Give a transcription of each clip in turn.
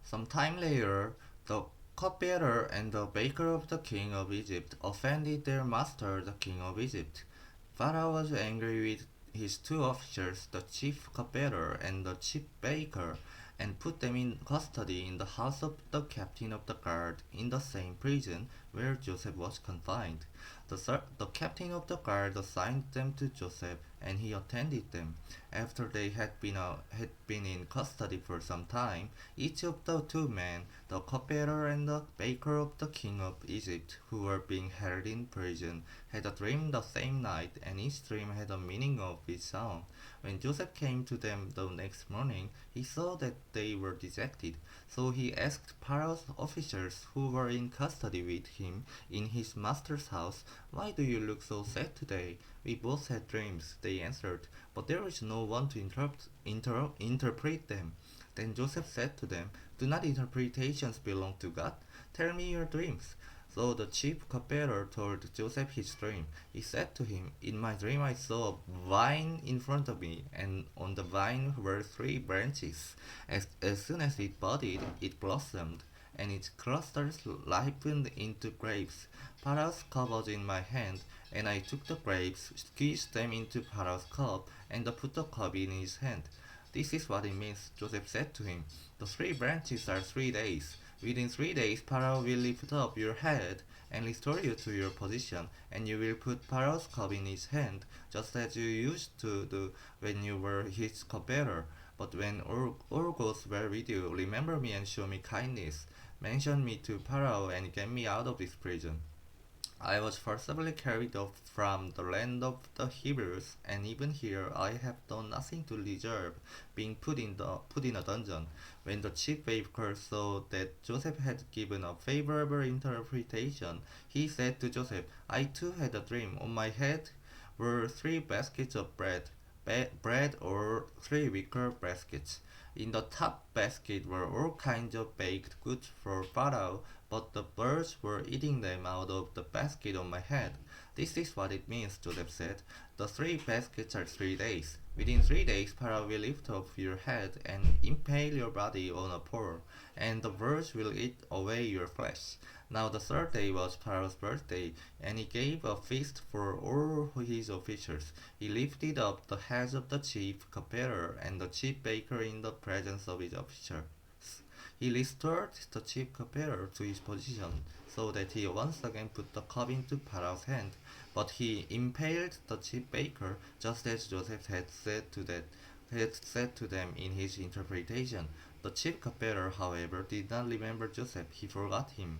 Some time later, the cupbearer and the baker of the king of Egypt offended their master, the king of Egypt. Pharaoh was angry with his two officers, the chief cupbearer and the chief baker, and put them in custody in the house of the captain of the guard in the same prison where Joseph was confined. The captain of the guard assigned them to Joseph, and he attended them. After they had been in custody for some time, each of the two men, the cupbearer and the baker of the king of Egypt, who were being held in prison, had a dream the same night, and each dream had a meaning of its own. When Joseph came to them the next morning, he saw that they were dejected. So he asked Pharaoh's officers who were in custody with him in his master's house, "Why do you look so sad today?" "We both had dreams," they answered, "but there is no one to interpret them." Then Joseph said to them, "Do not interpretations belong to God? Tell me your dreams." So the chief cupbearer told Joseph his dream. He said to him, "In my dream I saw a vine in front of me, and on the vine were three branches. As soon as it budded, it blossomed, and its clusters ripened into grapes. Pharaoh's cup was in my hand, and I took the grapes, squeezed them into Pharaoh's cup, and put the cup in his hand." "This is what it means," Joseph said to him. "The three branches are 3 days. Within 3 days Pharaoh will lift up your head and restore you to your position, and you will put Pharaoh's cup in his hand, just as you used to do when you were his cupbearer. But when all goes well with you, remember me and show me kindness. Mention me to Pharaoh and get me out of this prison. I was forcibly carried off from the land of the Hebrews, and even here I have done nothing to deserve being put in a dungeon." When the chief baker saw that Joseph had given a favorable interpretation, he said to Joseph, "I too had a dream. On my head were 3 baskets of bread or 3 wicker baskets. In the top basket were all kinds of baked goods for Pharaoh, but the birds were eating them out of the basket on my head." "This is what it means," Joseph said. "The 3 baskets are 3 days. Within 3 days Pharaoh will lift up your head and impale your body on a pole, and the birds will eat away your flesh." Now the third day was Pharaoh's birthday, and he gave a feast for all his officials. He lifted up the heads of the chief cupbearer and the chief baker in the presence of his officers. He restored the chief cupbearer to his position, so that he once again put the cup into Pharaoh's hand. But he impaled the chief baker, just as Joseph had said to them in his interpretation. The chief cupbearer, however, did not remember Joseph; he forgot him.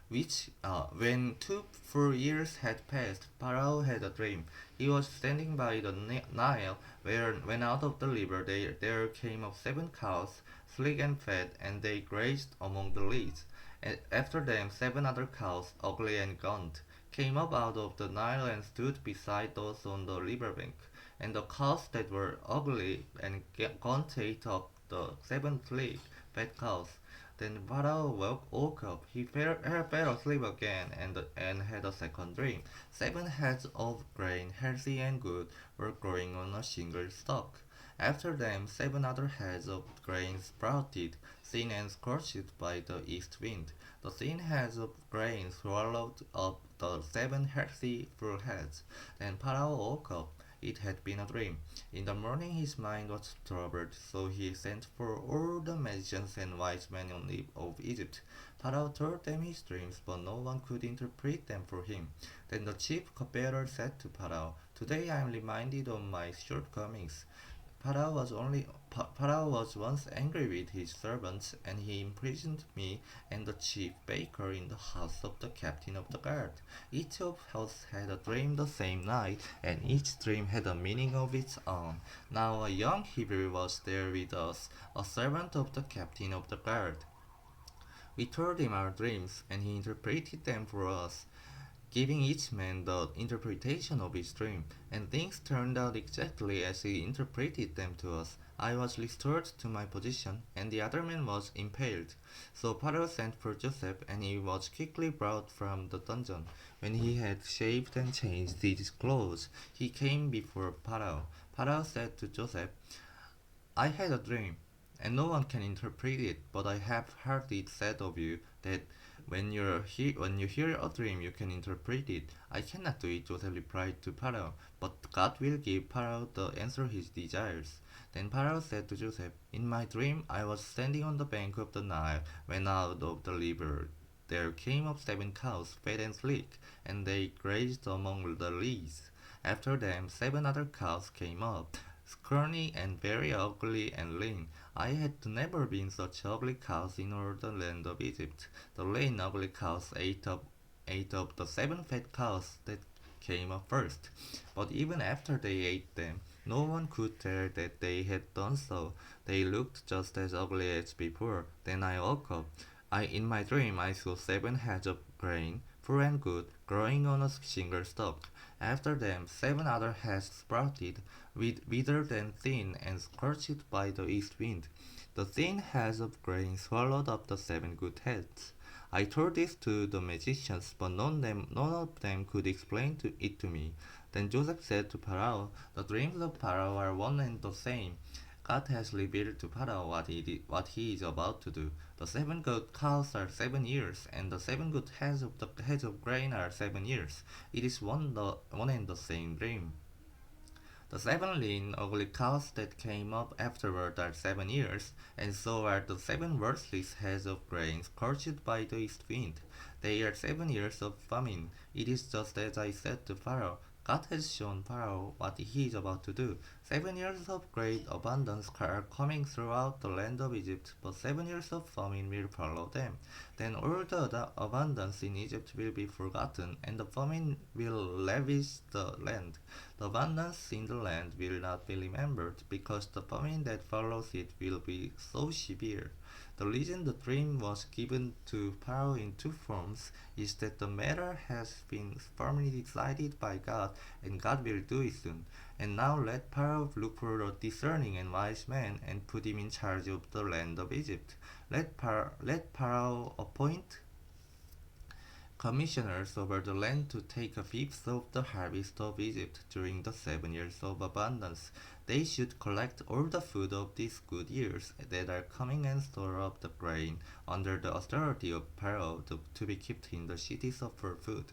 When 2 full years had passed, Pharaoh had a dream. He was standing by the Nile, when out of the river there came up 7 cows, sleek and fat, and they grazed among the reeds. And after them 7 other cows, ugly and gaunt, came up out of the Nile and stood beside those on the river bank. And the cows that were ugly and gaunt ate up the 7 sleek, fat cows. Then Pharaoh woke up. He fell asleep again and had a second dream. 7 heads of grain, healthy and good, were growing on a single stalk. After them 7 other heads of grain sprouted, thin and scorched by the east wind. The thin heads of grain swallowed up the 7 healthy full heads. Then Pharaoh woke up. It had been a dream. In the morning his mind was troubled, so he sent for all the magicians and wise men of Egypt. Pharaoh told them his dreams, but no one could interpret them for him. Then the chief cupbearer said to Pharaoh, "Today I am reminded of my shortcomings. Pharaoh was once angry with his servants, and he imprisoned me and the chief baker in the house of the captain of the guard. Each of us had a dream the same night, and each dream had a meaning of its own. Now a young Hebrew was there with us, a servant of the captain of the guard. We told him our dreams, and he interpreted them for us, giving each man the interpretation of his dream, and things turned out exactly as he interpreted them to us. I was restored to my position, and the other man was impaled." So Pharaoh sent for Joseph, and he was quickly brought from the dungeon. When he had shaved and changed his clothes, he came before Pharaoh. Pharaoh said to Joseph, "I had a dream, and no one can interpret it, but I have heard it said of you that when you hear a dream, you can interpret it. I cannot do it, Joseph replied to Pharaoh, but God will give Pharaoh the answer he desires. Then Pharaoh said to Joseph, in my dream I was standing on the bank of the Nile when out of the river there came up 7 cows, fat and sleek, and they grazed among the reeds. After them 7 other cows came up, scrawny and very ugly and lean. I had never been such ugly cows in all the land of Egypt. The lean, ugly cows ate up the 7 fat cows that came up first. But even after they ate them, no one could tell that they had done so. They looked just as ugly as before. Then I woke up. In my dream, I saw 7 heads of grain, full and good, growing on a single stalk. After them, 7 other heads sprouted, withered and thin, and scorched by the east wind. The thin heads of grain swallowed up the 7 good heads. I told this to the magicians, but none of them could explain it to me. Then Joseph said to Pharaoh, the dreams of Pharaoh are one and the same. God has revealed to Pharaoh what he is about to do. The 7 good cows are 7 years, and the 7 good heads of grain are 7 years. It is one and the same dream. The 7 lean, ugly cows that came up afterward are 7 years, and so are the 7 worthless heads of grain scorched by the east wind. They are 7 years of famine. It is just as I said to Pharaoh. God has shown Pharaoh what he is about to do. 7 years of great abundance are coming throughout the land of Egypt, but 7 years of famine will follow them. Then all the abundance in Egypt will be forgotten, and the famine will lavish the land. The abundance in the land will not be remembered, because the famine that follows it will be so severe. The reason the dream was given to Pharaoh in 2 forms is that the matter has been firmly decided by God, and God will do it soon. And now let Pharaoh look for a discerning and wise man and put him in charge of the land of Egypt. Let Pharaoh appoint commissioners over the land to take a fifth of the harvest of Egypt during the 7 years of abundance. They should collect all the food of these good years that are coming and store up the grain under the authority of Pharaoh to be kept in the cities for food.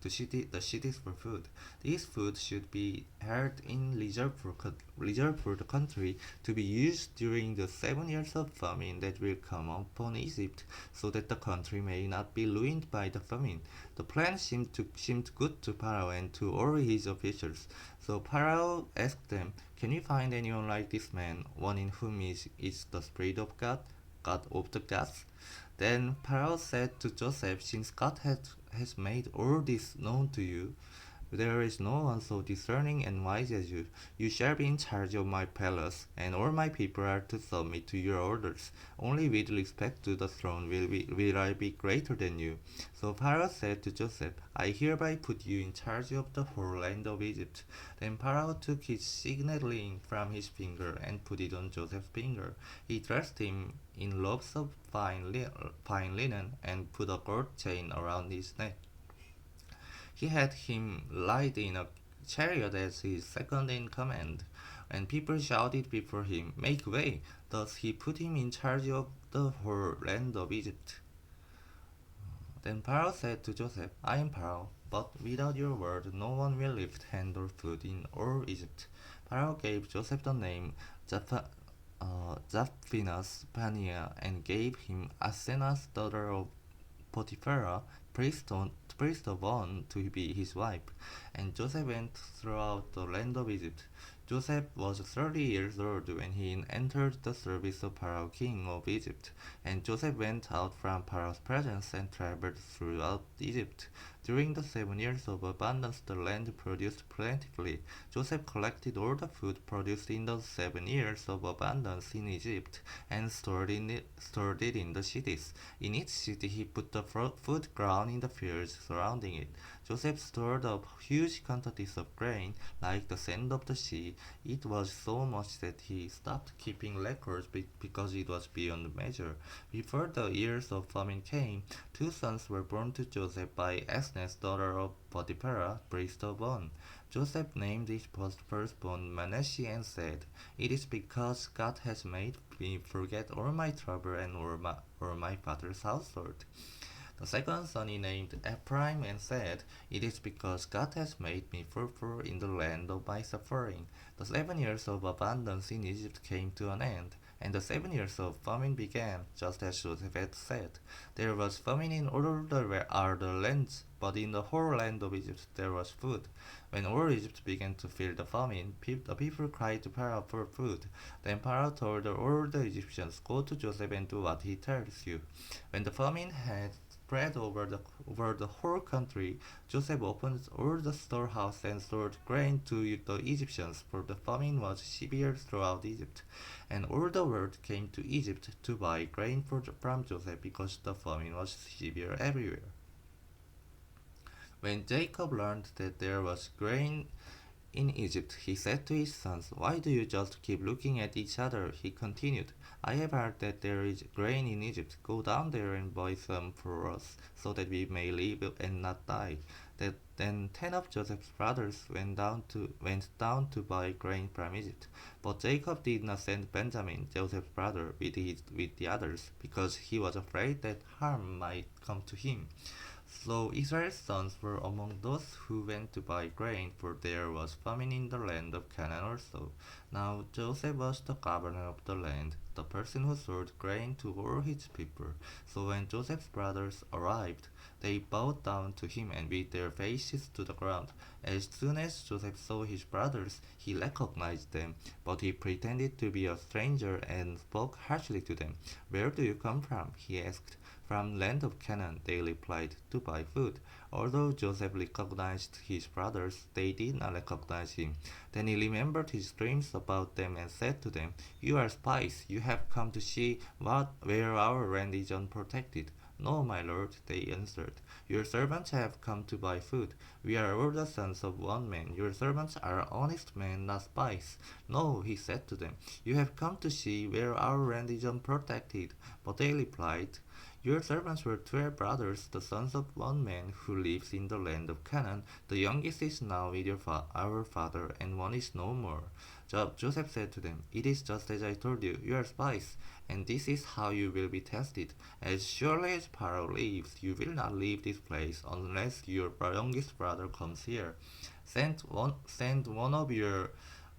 The cities for food. This food should be held in reserve for the country to be used during the 7 years of famine that will come upon Egypt, so that the country may not be ruined by the famine. The plan seemed good to Pharaoh and to all his officials. So Pharaoh asked them, can you find anyone like this man, one in whom is the Spirit of God of the gods? Then Pharaoh said to Joseph, since God has made all this known to you, there is no one so discerning and wise as you. You shall be in charge of my palace, and all my people are to submit to your orders. Only with respect to the throne will I be greater than you. So Pharaoh said to Joseph, I hereby put you in charge of the whole land of Egypt. Then Pharaoh took his signet ring from his finger and put it on Joseph's finger. He dressed him in robes of fine linen and put a gold chain around his neck. He had him ride in a chariot as his second in command, and people shouted before him, make way! Thus he put him in charge of the whole land of Egypt. Then Pharaoh said to Joseph, I am Pharaoh, but without your word no one will lift hand or foot in all Egypt. Pharaoh gave Joseph the name Zaphenath Paneah, and gave him Asenath, daughter of Potiphera, priest of On, to be his wife. And Joseph went throughout the land of Egypt. Joseph was 30 years old when he entered the service of Pharaoh, king of Egypt. And Joseph went out from Pharaoh's presence and traveled throughout Egypt. During the 7 years of abundance, the land produced plentifully. Joseph collected all the food produced in the 7 years of abundance in Egypt and stored it in the cities. In each city he put the food grown in the fields surrounding it. Joseph stored up huge quantities of grain, like the sand of the sea. It was so much that he stopped keeping records because it was beyond measure. Before the years of famine came, 2 sons were born to Joseph by Arsnes, daughter of Potiphera, priest of On. Joseph named his firstborn Manasseh and said, "It is because God has made me forget all my trouble and all my father's household." The second son he named Ephraim and said, "It is because God has made me fruitful in the land of my suffering." The 7 years of abundance in Egypt came to an end, and the 7 years of famine began, just as Joseph had said. There was famine in all the lands, but in the whole land of Egypt there was food. When all Egypt began to feel the famine, the people cried to Pharaoh for food. Then Pharaoh told all the Egyptians, "Go to Joseph and do what he tells you." When the famine had spread over the whole country, Joseph opened all the storehouses and sold grain to the Egyptians, for the famine was severe throughout Egypt. And all the world came to Egypt to buy grain from Joseph, because the famine was severe everywhere. When Jacob learned that there was grain in Egypt, he said to his sons, "Why do you just keep looking at each other?" He continued, "I have heard that there is grain in Egypt. Go down there and buy some for us, so that we may live and not die." Then 10 of Joseph's brothers went down to buy grain from Egypt. But Jacob did not send Benjamin, Joseph's brother, with the others, because he was afraid that harm might come to him. So Israel's sons were among those who went to buy grain, for there was famine in the land of Canaan also. Now Joseph was the governor of the land, the person who sold grain to all his people. So when Joseph's brothers arrived, they bowed down to him and with their faces to the ground. As soon as Joseph saw his brothers, he recognized them, but he pretended to be a stranger and spoke harshly to them. "Where do you come from?" he asked. "From land of Canaan," they replied, "to buy food." Although Joseph recognized his brothers, they did not recognize him. Then he remembered his dreams about them and said to them, "You are spies. You have come to see where our land is unprotected." "No, my lord," they answered. "Your servants have come to buy food. We are all the sons of one man. Your servants are honest men, not spies." "No," he said to them. "You have come to see where our land is unprotected." But they replied, "Your servants were 12 brothers, the sons of one man, who lives in the land of Canaan. The youngest is now with our father, and one is no more." Joseph said to them, "It is just as I told you. You are spies, and this is how you will be tested. As surely as Pharaoh lives, you will not leave this place unless your youngest brother comes here. Send one of your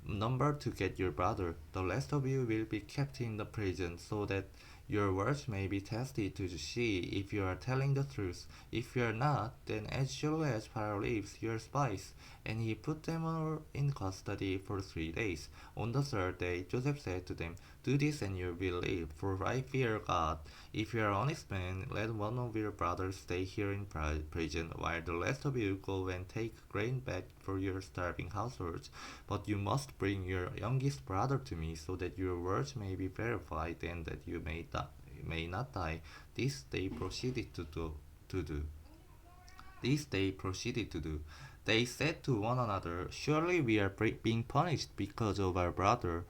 number to get your brother. The rest of you will be kept in the prison, so that your words may be tested to see if you are telling the truth. If you are not, then as surely as Pharaoh lives, you are spies." And he put them all in custody for 3 days. On the third day, Joseph said to them, "Do this and you will live, for I fear God. If you are honest men, let one of your brothers stay here in prison, while the rest of you go and take grain back for your starving households. But you must bring your youngest brother to me, so that your words may be verified and that you may not die." This they proceeded to do. This they proceeded to do. They said to one another, "Surely we are being punished because of our brother."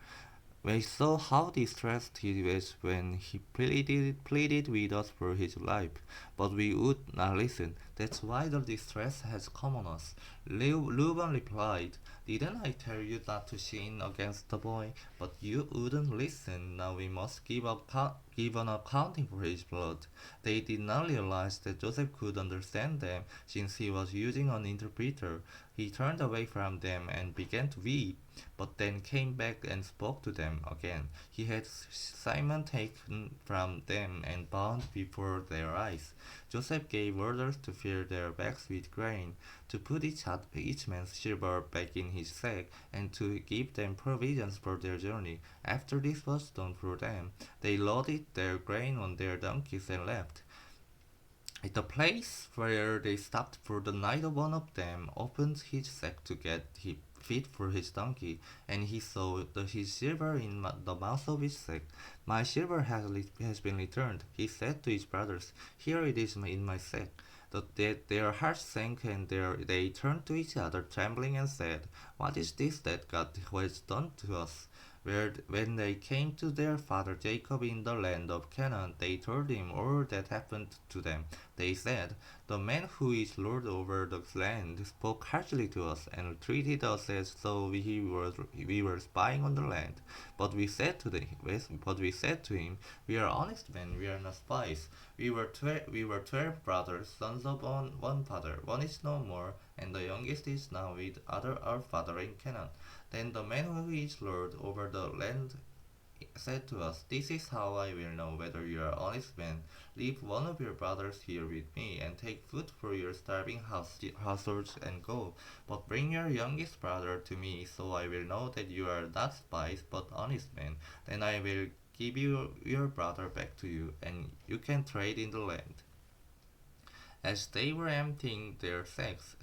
We saw how distressed he was when he pleaded with us for his life, but we would not listen. That's why the distress has come on us. Reuben replied, "Didn't I tell you not to sin against the boy? But you wouldn't listen. Now we must give an accounting for his blood." They did not realize that Joseph could understand them, since he was using an interpreter. He turned away from them and began to weep, but then came back and spoke to them again. He had Simon taken from them and bound before their eyes. Joseph gave orders to fill their bags with grain, to put each man's silver back in his sack, and to give them provisions for their journey. After this was done for them, they loaded their grain on their donkeys and left. At the place where they stopped for the night, one of them opened his sack to get feed for his donkey, and he saw his silver in the mouth of his sack. "My silver has been returned," he said to his brothers. "Here it is in my sack." Their hearts sank, and they turned to each other, trembling, and said, "What is this that God has done to us? When they came to their father Jacob in the land of Canaan, they told him all that happened to them. They said, "The man who is lord over the land spoke harshly to us and treated us as though we were spying on the land. But we said to him, 'We are honest men. We are not spies. We were 12 brothers, sons of one father. One is no more, and the youngest is now with our father in Canaan.' Then the man who is lord over the land said to us, 'This is how I will know whether you are honest men. Leave one of your brothers here with me, and take food for your starving households and go. But bring your youngest brother to me, so I will know that you are not spies, but honest men. Then I will give your brother back to you, and you can trade in the land.' As they were emptying their sacks,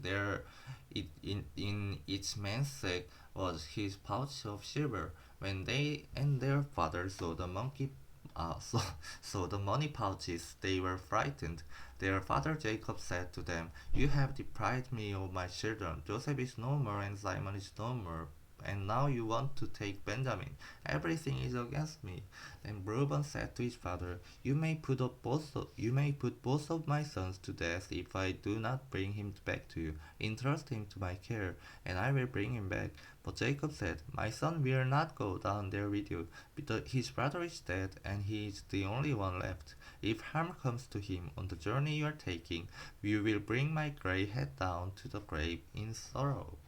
in each man's sack was his pouch of silver. When they and their father saw the money pouches, they were frightened. Their father Jacob said to them, 'You have deprived me of my children. Joseph is no more, and Simon is no more. And now you want to take Benjamin. Everything is against me.' Then Reuben said to his father, You may put both of my sons to death if I do not bring him back to you. Entrust him to my care, and I will bring him back." But Jacob said, "My son will not go down there with you. His brother is dead, and he is the only one left. If harm comes to him on the journey you are taking, you will bring my gray head down to the grave in sorrow."